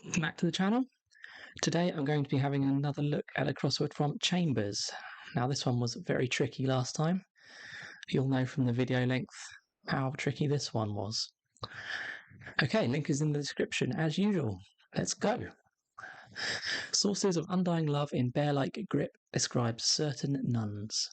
Welcome back to the channel. Today I'm going to be having another look at a crossword from Chambers. Now this one was very tricky last time. You'll know from the video length how tricky this one was. Okay, link is in the description as usual. Let's go. Sources of undying love in bear-like grip describe certain nuns.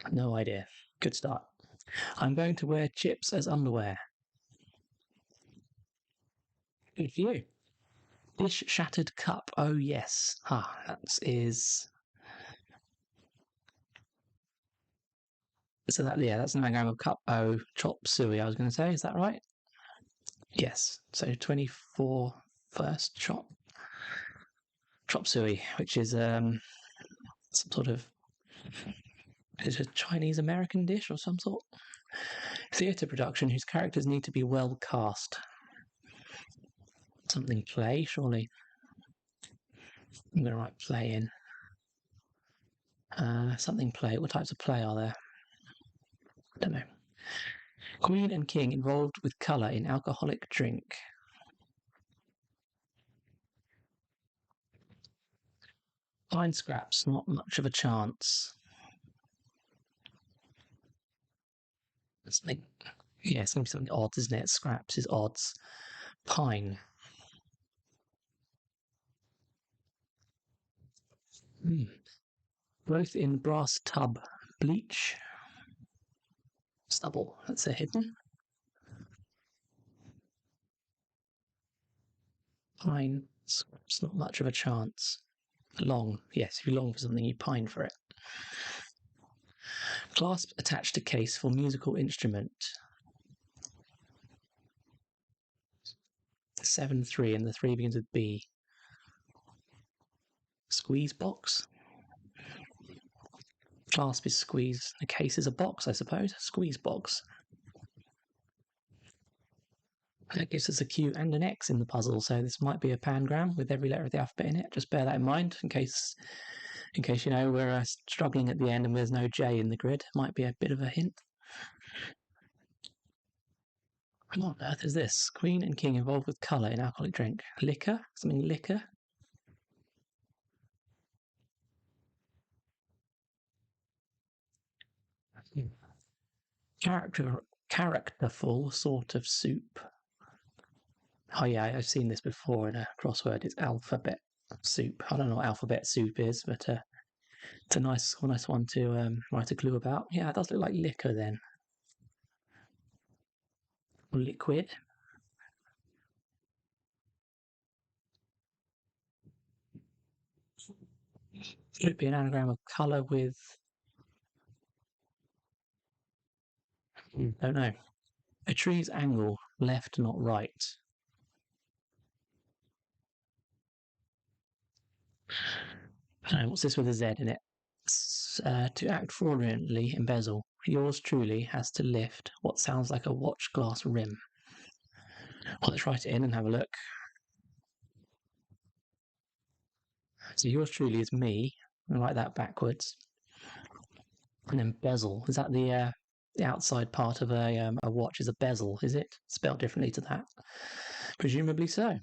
No idea. Good start. I'm going to wear chips as underwear. Good for you. Dish shattered cup. Oh yes. That is. So that's an anagram of cup. Oh, chop suey. I was going to say, is that right? Yes. So 24 first chop suey, which is some sort of, is a Chinese American dish or some sort. Theatre production whose characters need to be well cast. Something play, surely. I'm going to write play in. Something play. What types of play are there? I don't know. Queen and king involved with colour in alcoholic drink. Fine scraps, not much of a chance. Something, yeah, it's going to be something odd, isn't it? Scraps is odds. Pine. Growth in brass tub. Bleach. Stubble. That's a hidden. Pine. Scraps, not much of a chance. Long. Yes, if you long for something, you pine for it. Clasp attached to case for musical instrument. 7-3, and the 3 begins with B. Squeeze box. Clasp is squeeze. The case is a box, I suppose. Squeeze box. That gives us a Q and an X in the puzzle, so this might be a pangram with every letter of the alphabet in it. Just bear that in mind in case you know we're struggling at the end and there's no J in the grid. Might be a bit of a hint. What on earth is this? Queen and king involved with colour in alcoholic drink. Liquor? Something liquor? Characterful sort of soup. Oh yeah, I've seen this before in a crossword. It's alphabet soup. I don't know what alphabet soup is, but it's a nice one to write a clue about. Yeah, it does look like liquor then. Liquid. Could it be an anagram of colour with... Don't know. A tree's angle, left, not right. I don't know, what's this with a Z in it? To act fraudulently, embezzle. Yours truly has to lift what sounds like a watch glass rim. Well, let's write it in and have a look. So yours truly is me. I'm going to write that backwards. And then bezel. Is that the outside part of a watch is a bezel, is it? Spelled differently to that? Presumably so.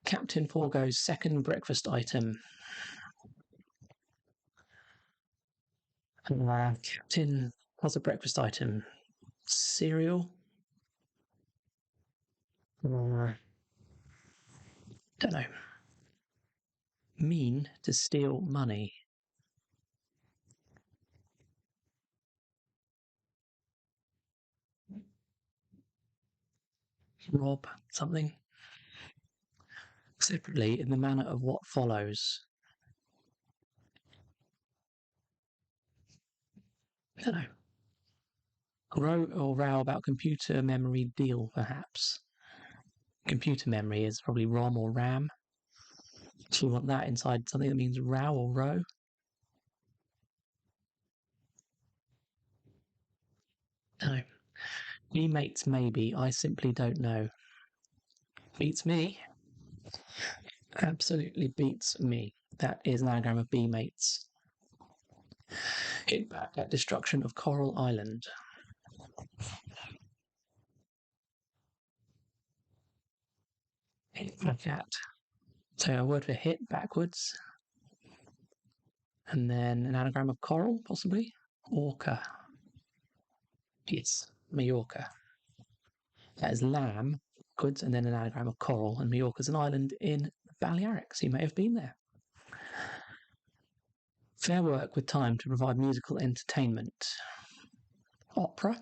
Captain Forgo's second breakfast item. Captain, what's a breakfast item? Cereal? Don't know. Mean to steal money. Rob something. Separately, in the manner of what follows. I don't know. Grow or row about computer memory deal, perhaps. Computer memory is probably ROM or RAM. So we want that inside something that means row or row. No. Me mates maybe, I simply don't know. Beats me. Absolutely beats me. That is an anagram of B mates. Hit back at destruction of Coral Island. Hit for cat. So a word for hit backwards. And then an anagram of coral, possibly. Orca. Yes, Mallorca. That is lamb, goods, and then an anagram of coral. And Mallorca is an island in Balearic, so you may have been there. Fair work with time to provide musical entertainment. Opera.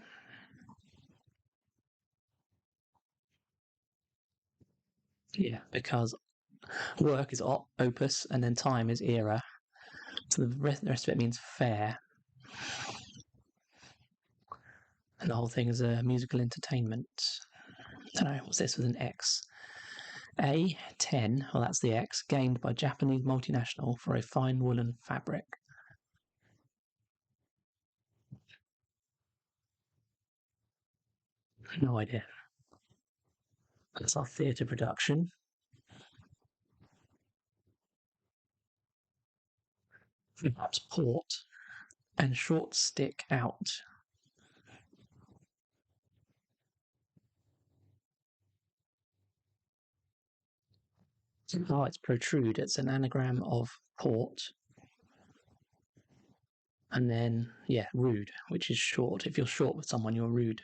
Yeah, because work is opus, and then time is era. So the rest of it means fair. And the whole thing is a musical entertainment. I don't know, what's this with an X? A10, well, that's the X, gained by Japanese multinational for a fine woolen fabric. No idea. That's our theatre production. Perhaps port and short stick out. Oh, it's protrude. It's an anagram of port. And then, yeah, rude, which is short. If you're short with someone, you're rude.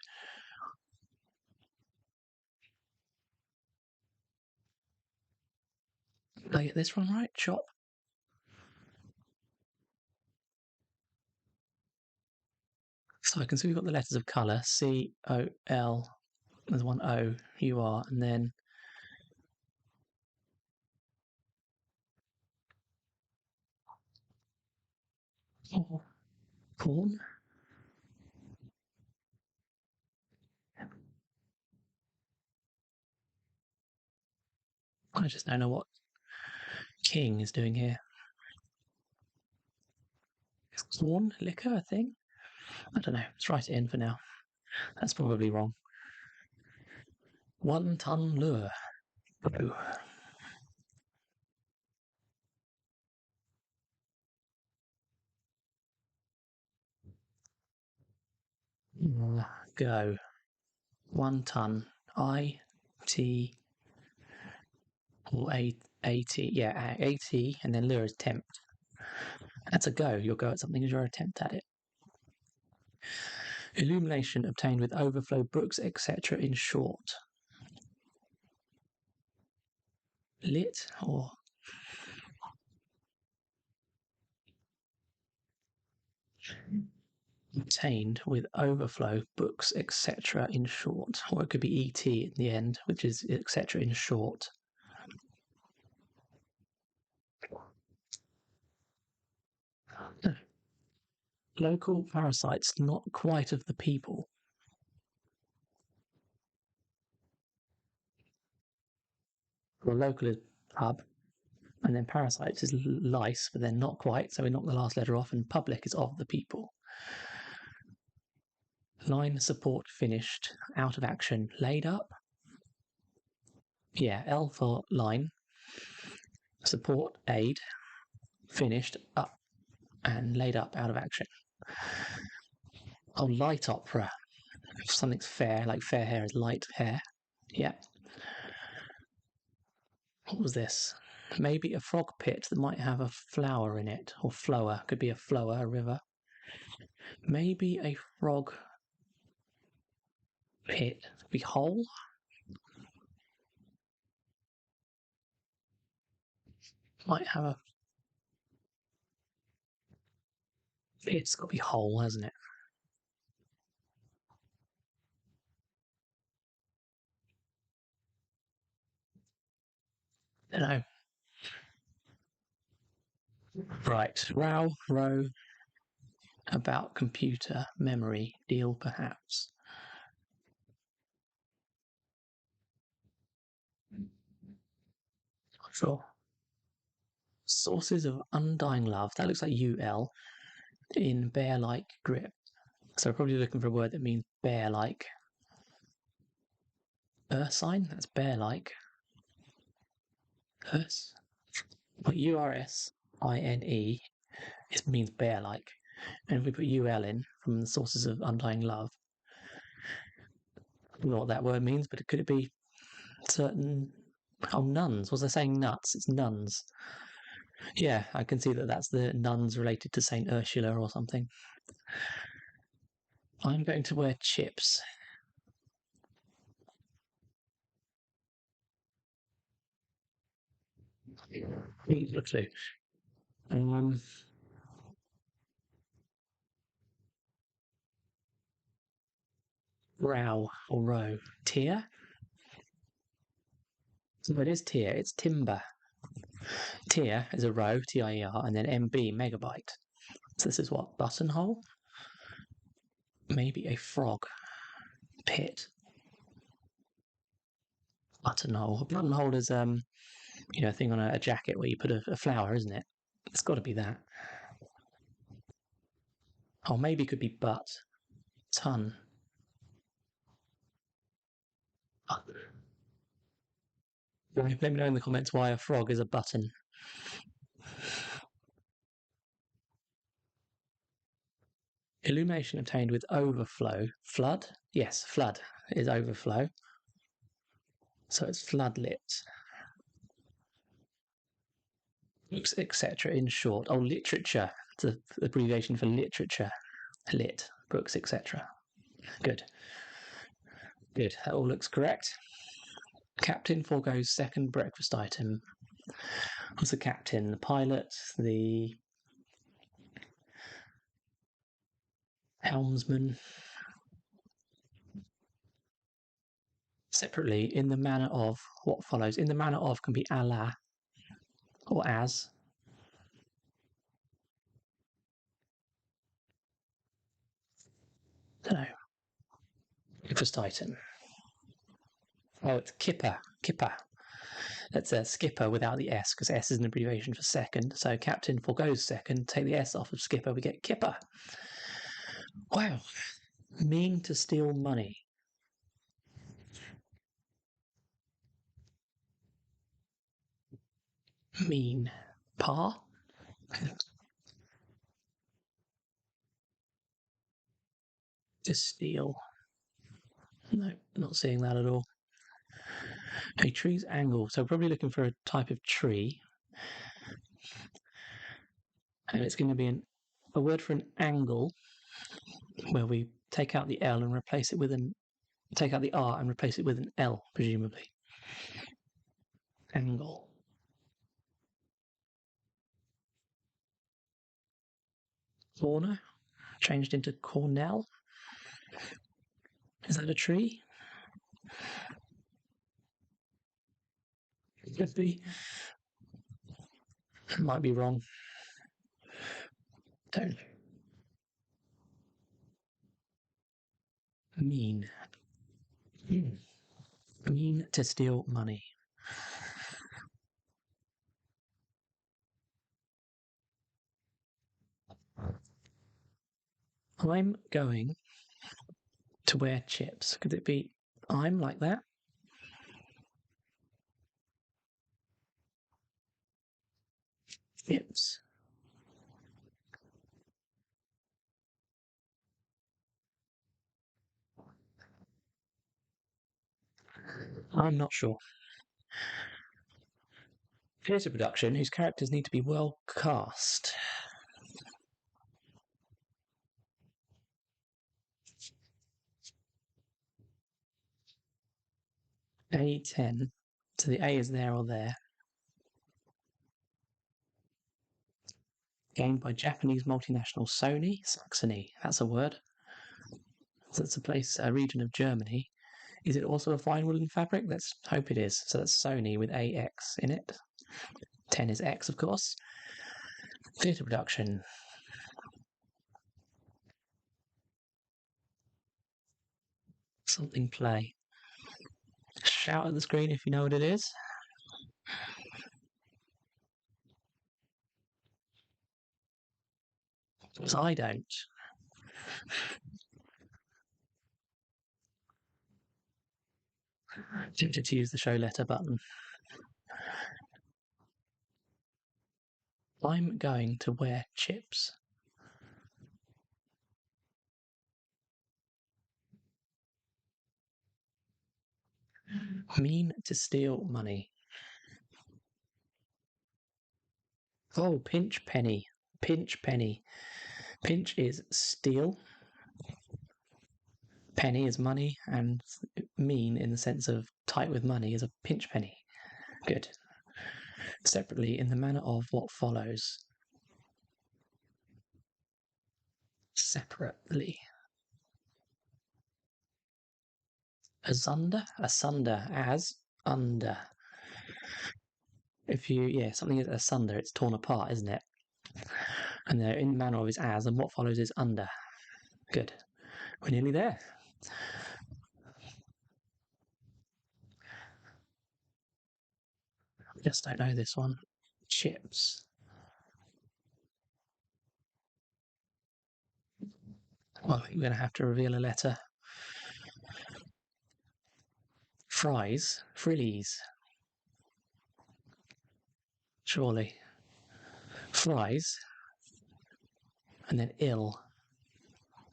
Did I get this one right? Chop. So I can see we've got the letters of colour. C-O-L. There's one O, U-R, and then corn. I just don't know what King is doing here. Corn liquor, I think. I don't know. Let's write it in for now. That's probably wrong. 1 ton lure. Go. 1 ton. I-T or A-T. Yeah, A-T, and then lure is tempt. That's a go. You'll go at something as your attempt at it. Illumination obtained with overflow brooks, etc. in short. Lit or obtained with overflow books, etc. in short. Or it could be ET at the end, which is etc. in short. Local parasites not quite of the people. Well, local is pub, and then parasites is lice, but then not quite, so we knock the last letter off, and public is of the people. Line support finished, out of action, laid up. Yeah, L for line. Support, aid, finished, up, and laid up, out of action. Oh, light opera. If something's fair, like fair hair is light hair. Yeah. What was this? Maybe a frog pit that might have a flower in it, or flower. Could be a flower, a river. Maybe a frog pit. Could be hole. Might have a. It's got to be hole, hasn't it? I don't know. Right. Row about computer memory deal, perhaps. Not sure. Sources of undying love. That looks like UL in bear-like grip. So we're probably looking for a word that means bear-like. Ursine. That's bear-like. Urs. But URSINE it means bear-like. And if we put UL in from the sources of undying love, I don't know what that word means, but could it be certain Oh, nuns. Was I saying nuts? It's nuns. Yeah, I can see that that's the nuns related to Saint Ursula or something. I'm going to wear chips. A clue. Um, row or row. Tier? So it is tier. It's timber. Tier is a row, TIER, and then MB, megabyte. So this is what? Buttonhole? Maybe a frog. Pit. Buttonhole. A buttonhole is a thing on a jacket where you put a flower, isn't it? It's got to be that. Or maybe it could be butt. Ton. Let me know in the comments why a frog is a button. Illumination obtained with overflow. Flood? Yes, flood is overflow. So it's floodlit. Books, etc. in short. Oh, literature. It's an abbreviation for literature. Lit. Books, etc. Good. Good. That all looks correct. Captain foregoes second breakfast item. What's the captain? The pilot, the helmsman. Separately, in the manner of what follows. In the manner of can be a la or as. Don't know. Breakfast item. Oh, it's kipper. Kipper. That's a skipper without the S because S is an abbreviation for second. So captain foregoes second. Take the S off of skipper, we get kipper. Wow. Mean to steal money. Mean. Par? To steal. No, not seeing that at all. A tree's angle. So probably looking for a type of tree. And it's going to be a word for an angle where we take out the L and replace it with take out the R and replace it with an L, presumably. Angle. Corner, changed into Cornell. Is that a tree? Could be. Might be wrong. Don't. Mean. Mean to steal money. I'm going to wear chips. Could it be I'm like that? Chips. I'm not sure. Theatre production whose characters need to be well cast. A10. So the A is there or there. Gained by Japanese multinational Sony. Saxony. That's a word. So it's a region of Germany. Is it also a fine woolen fabric? Let's hope it is. So that's Sony with AX in it. 10 is X, of course. Theatre production. Something play. Shout at the screen if you know what it is. Because I don't. Tempted to use the show letter button. I'm going to wear chips. Mean to steal money. Oh, pinch penny. Pinch penny. Pinch is steal. Penny is money, and mean in the sense of tight with money is a pinch penny. Good. Separately, in the manner of what follows. Separately. Asunder? Asunder, as under. If you, something is asunder, it's torn apart, isn't it? And they're in the manner of is as, and what follows is under. Good. We're nearly there. Just don't know this one. Chips. Well, we're going to have to reveal a letter. Fries. Frillies. Surely. Fries. And then ill.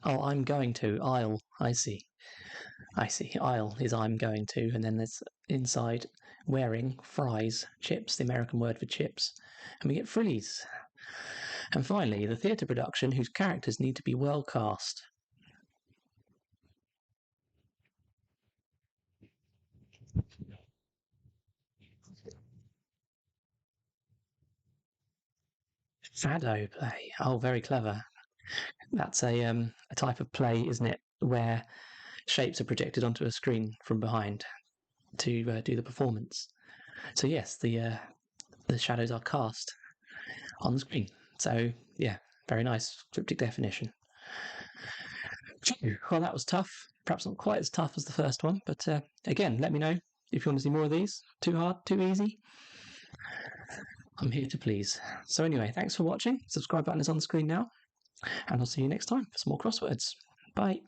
Oh, I'm going to. I'll. I see. I'll is I'm going to. And then there's inside wearing fries. Chips, the American word for chips. And we get frillies. And finally, the theatre production whose characters need to be well cast. Shadow play. Oh, very clever. That's a type of play, isn't it, where shapes are projected onto a screen from behind to do the performance. So yes, the shadows are cast on the screen. So yeah, very nice cryptic definition. Well, that was tough. Perhaps not quite as tough as the first one, but again, let me know if you want to see more of these. Too hard, too easy? I'm here to please. So anyway, thanks for watching. Subscribe button is on the screen now, and I'll see you next time for some more crosswords. Bye.